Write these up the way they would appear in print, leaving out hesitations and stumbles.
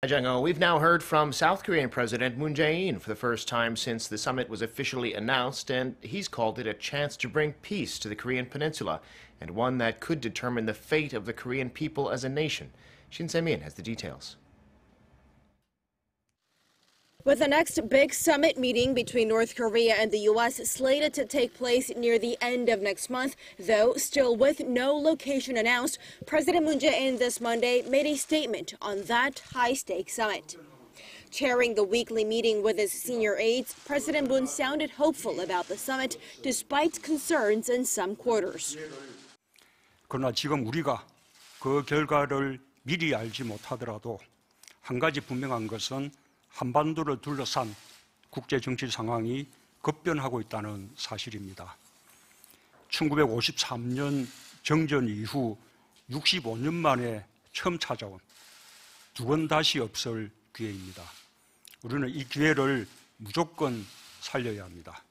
Hi, Jung-oh. We've now heard from South Korean President Moon Jae-in for the first time since the summit was officially announced, and he's called it a chance to bring peace to the Korean Peninsula, and one that could determine the fate of the Korean people as a nation. Shin Se-min has the details. With the next big summit meeting between North Korea and the U.S. slated to take place near the end of next month, though still with no location announced, President Moon Jae-in this Monday made a statement on that high-stakes summit. Chairing the weekly meeting with his senior aides, President Moon sounded hopeful about the summit despite concerns in some quarters. 그러나 지금 우리가 그 결과를 미리 알지 못하더라도 한 가지 분명한 것은 한반도를 둘러싼 국제정치 상황이 급변하고 있다는 사실입니다. 1953년 정전 이후 65년 만에 처음 찾아온 두 번 다시 없을 기회입니다. 우리는 이 기회를 무조건 살려야 합니다.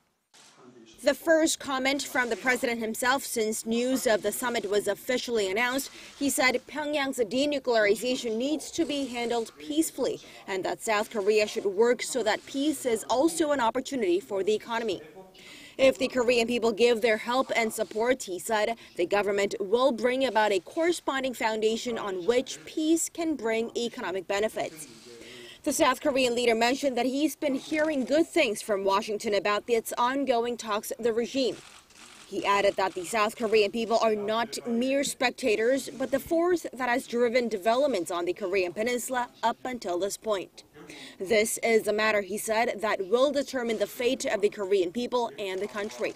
The first comment from the president himself since news of the summit was officially announced. He said Pyongyang's denuclearization needs to be handled peacefully and that South Korea should work so that peace is also an opportunity for the economy. If the Korean people give their help and support, he said, the government will bring about a corresponding foundation on which peace can bring economic benefits. The South Korean leader mentioned that he's been hearing good things from Washington about its ongoing talks with the regime. He added that the South Korean people are not mere spectators, but the force that has driven developments on the Korean Peninsula up until this point. This is a matter, he said, that will determine the fate of the Korean people and the country.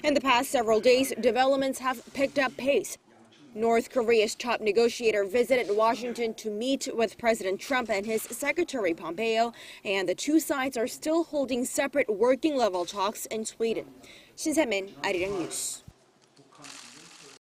In the past several days, developments have picked up pace. North Korea's top negotiator visited Washington to meet with President Trump and his Secretary Pompeo, and the two sides are still holding separate working-level talks in Sweden. Shin Se-min, Arirang News.